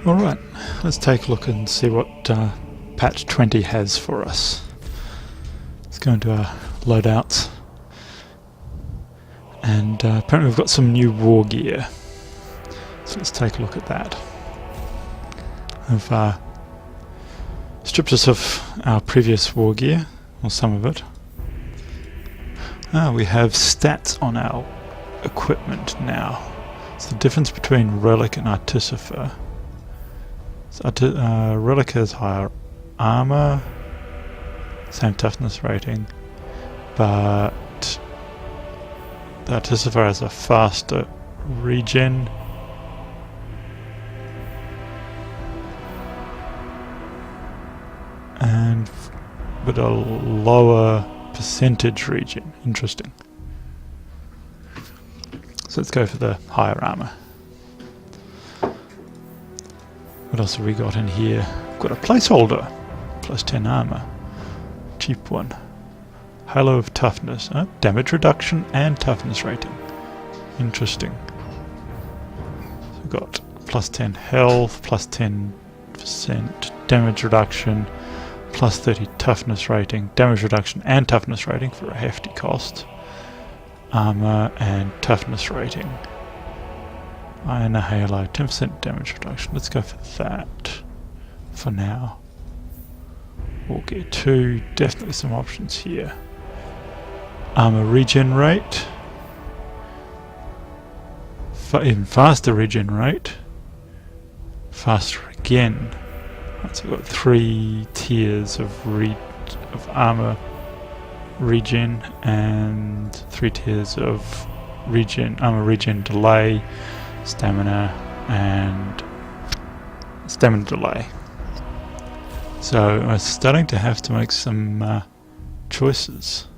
Alright, let's take a look and see what patch 20 has for us. Let's go into our loadouts. And apparently we've got some new war gear. So let's take a look at that. I've stripped us of our previous war gear, or some of it. We have stats on our equipment now. It's the difference between Relic and Artificer. So Relic has higher armor, same toughness rating, but the Artificer has a faster regen. But a lower percentage regen. Interesting. So let's go for the higher armor. What else have we got in here? We've got a placeholder. Plus 10 armor. Cheap one. Halo of toughness. Damage reduction and toughness rating. Interesting. So we've got plus 10 health, plus 10% damage reduction, plus 30 toughness rating, damage reduction and toughness rating for a hefty cost. Armor and toughness rating. Iron Halo, 10% damage reduction. Let's go for that for now. War Gear 2, definitely some options here. Armor regen rate. Even faster regen rate. Faster again. Right, so we've got 3 tiers of armor regen and 3 tiers of armor regen delay, stamina and stamina delay. So we're starting to have to make some choices.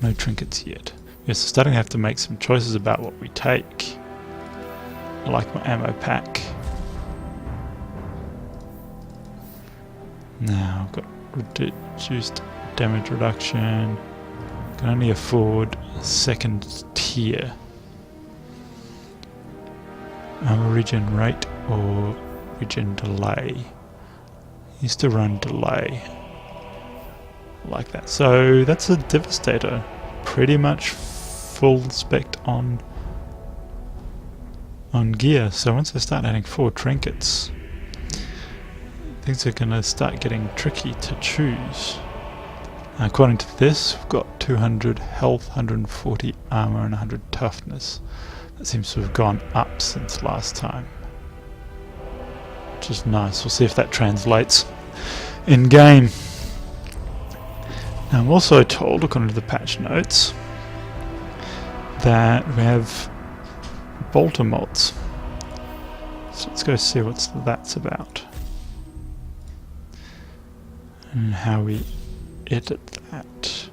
No trinkets yet. Yes, we're starting to have to make some choices about what we take. I like my ammo pack. Now I've got reduced damage reduction. Can only afford second tier. Armor regen rate or regen delay. Used to run delay. Like that. So that's a Devastator. Pretty much full spec on gear. So once I start adding 4 trinkets, things are going to start getting tricky to choose. According to this, we've got 200 health, 140 armor and 100 toughness. That seems to have gone up since last time, which is nice. We'll see if that translates in game. Now I'm also told, according to the patch notes, that we have bolter mods. So let's go see what that's about and how we edit that.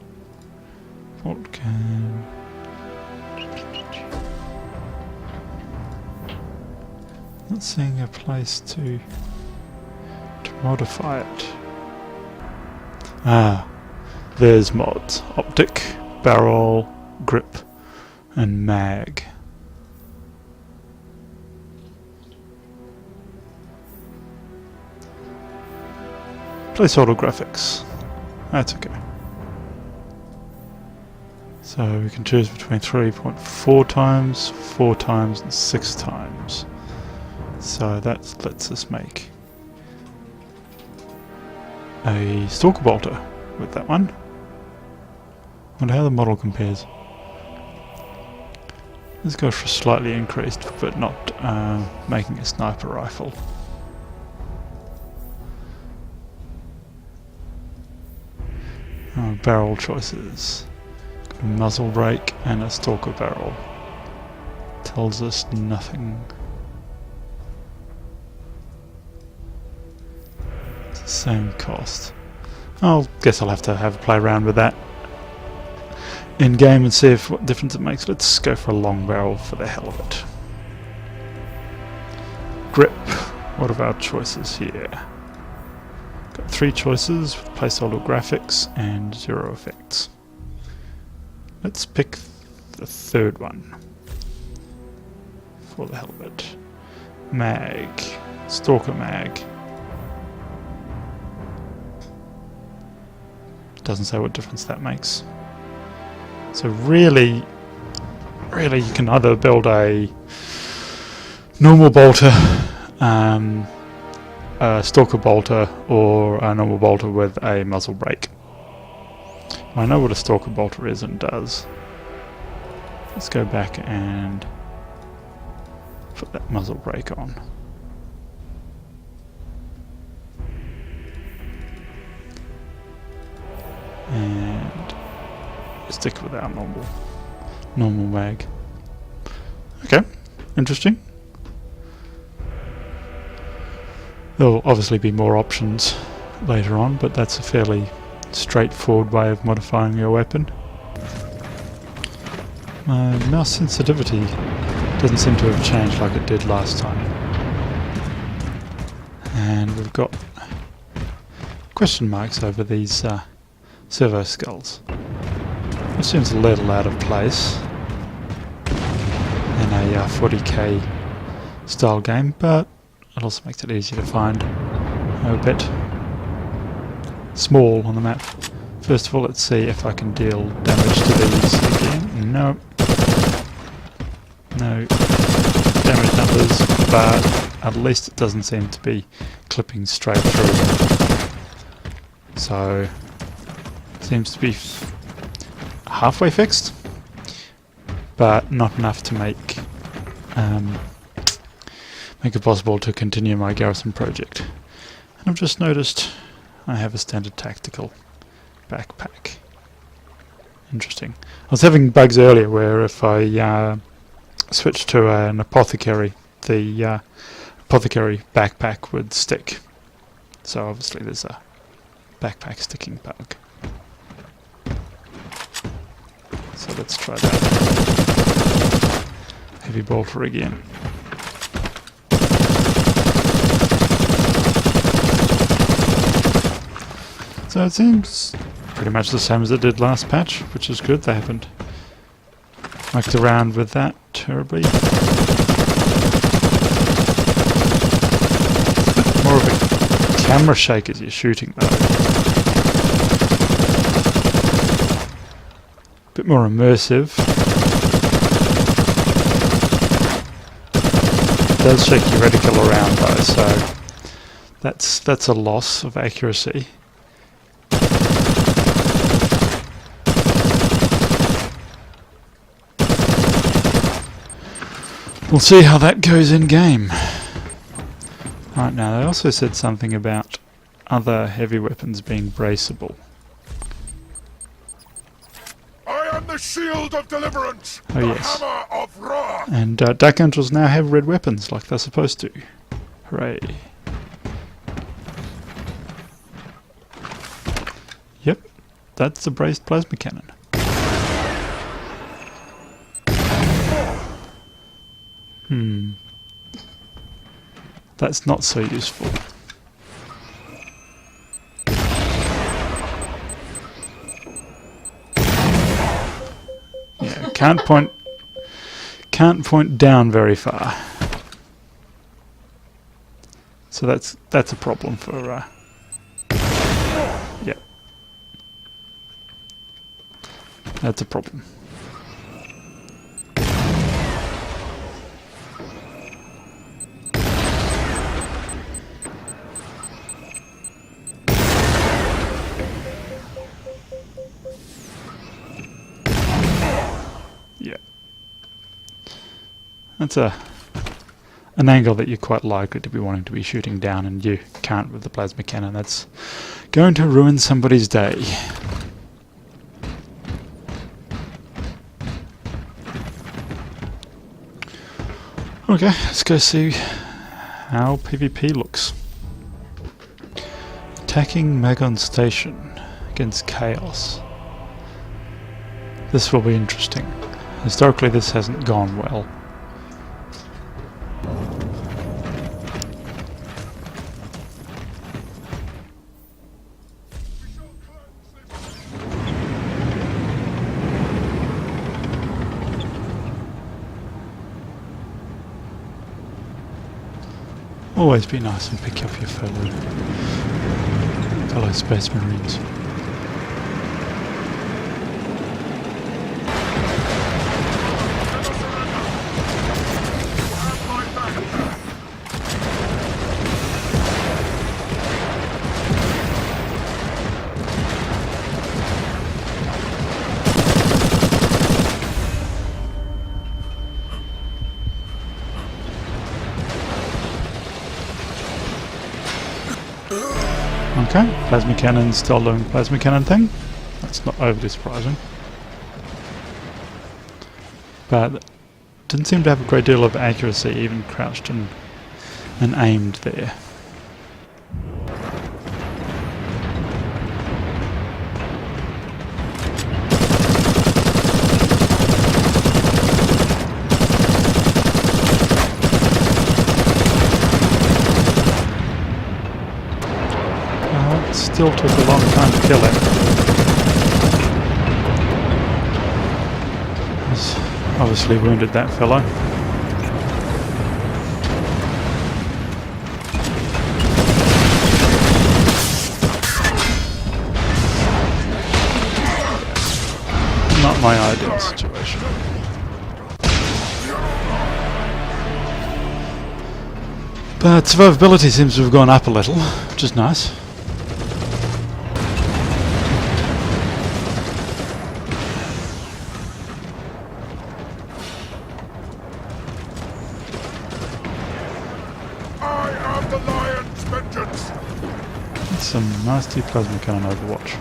Voltcan. Not seeing a place to modify it. There's mods. Optic, barrel, grip, and mag. Placeholder graphics. That's okay. So we can choose between 3.4 times, 4 times, and 6 times. So that lets us make a Stalker Bolter with that one. Wonder how the model compares. Let's go for slightly increased, but not making a sniper rifle. Barrel choices. Got a muzzle brake and a Stalker barrel. Tells us nothing. It's the same cost. I guess I'll have to have a play around with that in game and see what difference it makes. Let's go for a long barrel for the hell of it. Grip. What are our choices here? Got 3 choices with placeholder graphics and 0 effects. Let's pick the third one for the hell of it. mag. Stalker mag. Doesn't say what difference that makes. So really you can either build a normal bolter, a stalker bolter, or a normal bolter with a muzzle brake. I know what a stalker bolter is and does. Let's go back and put that muzzle brake on. And stick with our normal mag. Okay, interesting. There'll obviously be more options later on, but that's a fairly straightforward way of modifying your weapon. My mouse sensitivity doesn't seem to have changed like it did last time. And we've got question marks over these servo skulls. It seems a little out of place in a 40k style game, but it also makes it easier to find. A bit small on the map. First of all, let's see if I can deal damage to these again. No. No damage numbers, but at least it doesn't seem to be clipping straight through. So, seems to be halfway fixed, but not enough to make it possible to continue my garrison project. And I've just noticed I have a standard tactical backpack. Interesting. I was having bugs earlier where if I switched to an apothecary, the apothecary backpack would stick. So obviously there's a backpack sticking bug. So let's try that. Heavy bolter again. So it seems pretty much the same as it did last patch, which is good. They haven't mucked around with that terribly. More of a camera shake as you're shooting though. Bit more immersive. It does shake your reticle around though, so that's a loss of accuracy. We'll see how that goes in game. Right, now they also said something about other heavy weapons being braceable. I am the shield of deliverance, Oh the yes. hammer of wrath. And Dark Angels now have red weapons like they're supposed to. Hooray. Yep, that's the braced plasma cannon. That's not so useful. Yeah, can't point down very far. So that's a problem for yeah. That's a problem. Yeah. That's an angle that you're quite likely to be wanting to be shooting down, and you can't with the plasma cannon. That's going to ruin somebody's day. Okay, let's go see how PvP looks. Attacking Magon Station against Chaos. This will be interesting. Historically this hasn't gone well. Always be nice and pick up your fellow Space Marines. Okay, plasma cannon still doing plasma cannon thing. That's not overly surprising. But didn't seem to have a great deal of accuracy, even crouched and aimed there. Still took a long time to kill him. He's obviously wounded that fellow. Not my ideal situation. But survivability seems to have gone up a little, which is nice. Some nasty plasma cannon Overwatch.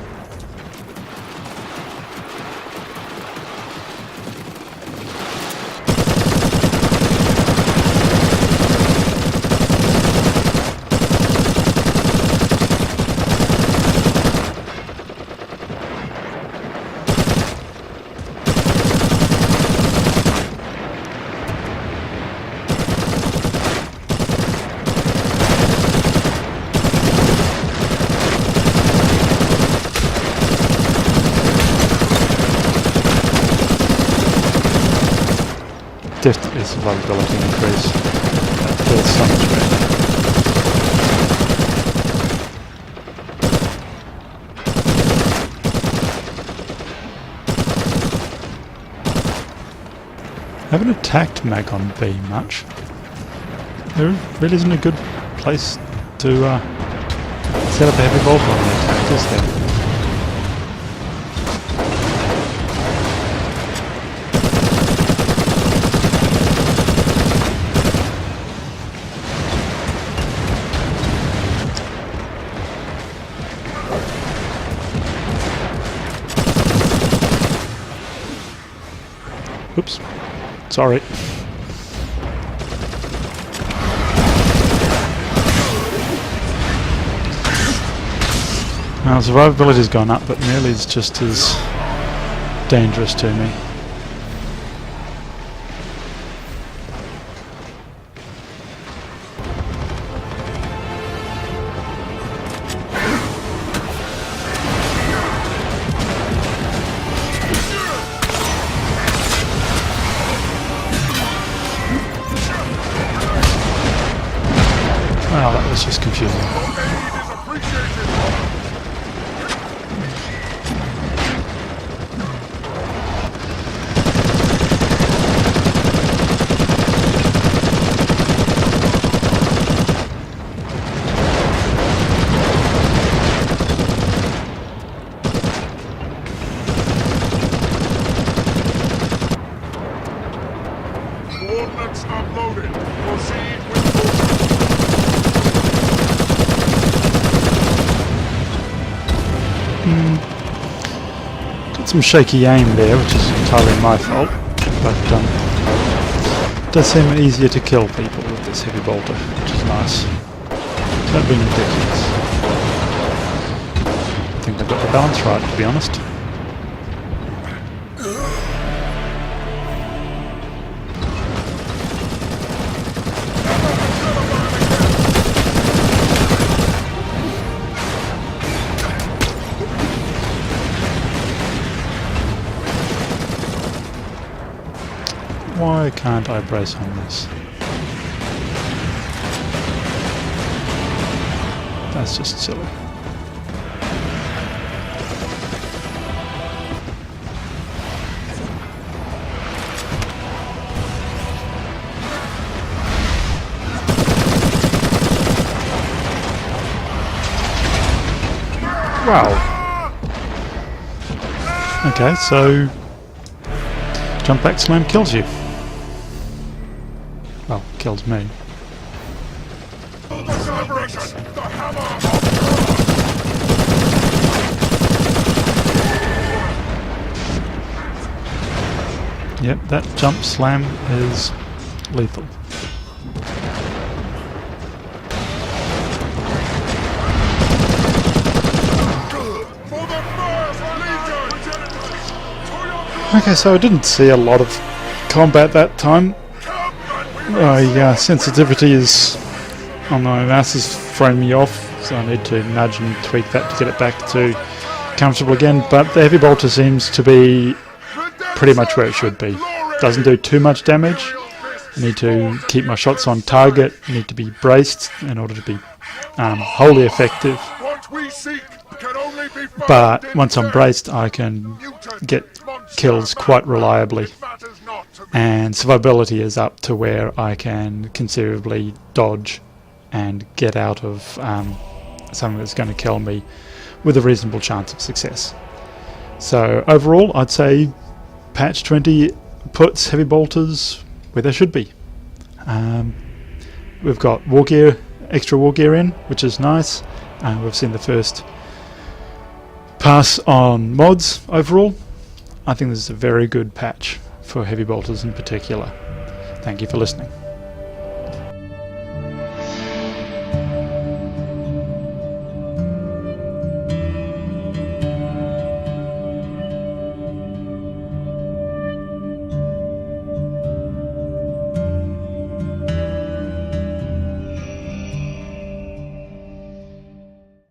Definitely survivability increase. That feels so much better. I haven't attacked Magon B much. There really isn't a good place to set up a heavy bolt on the attack, is there? Oops. Sorry. Now survivability's gone up, but melee's just as dangerous to me. Well, that was just confusing. Coordinates uploaded. Proceed with Got some shaky aim there, which is entirely my fault, but it does seem easier to kill people with this heavy bolter, which is nice. Not being ridiculous. I think I've got the balance right, to be honest. Why can't I brace on this? That's just silly. Wow. Okay, so jump back slam kills you. Well, kills me. The celebration! The hammer! Yep, that jump slam is lethal. For the First Legion! To your blood! Okay, so I didn't see a lot of combat that time. Come and we My sensitivity is on my mouse is throwing me off, so I need to nudge and tweak that to get it back to comfortable again. But the heavy bolter seems to be pretty much where it should be. Doesn't do too much damage. I need to keep my shots on target. I need to be braced in order to be wholly effective. What we seek can only be found But in once I'm death. braced, I can Mutant get monster kills quite reliably. It matters not to me. And survivability is up to where I can considerably dodge and get out of something that's going to kill me with a reasonable chance of success. So overall, I'd say patch 20 puts heavy bolters where they should be. We've got war gear, extra war gear in, which is nice. We've seen the first pass on mods overall. I think this is a very good patch for heavy bolters in particular. Thank you for listening.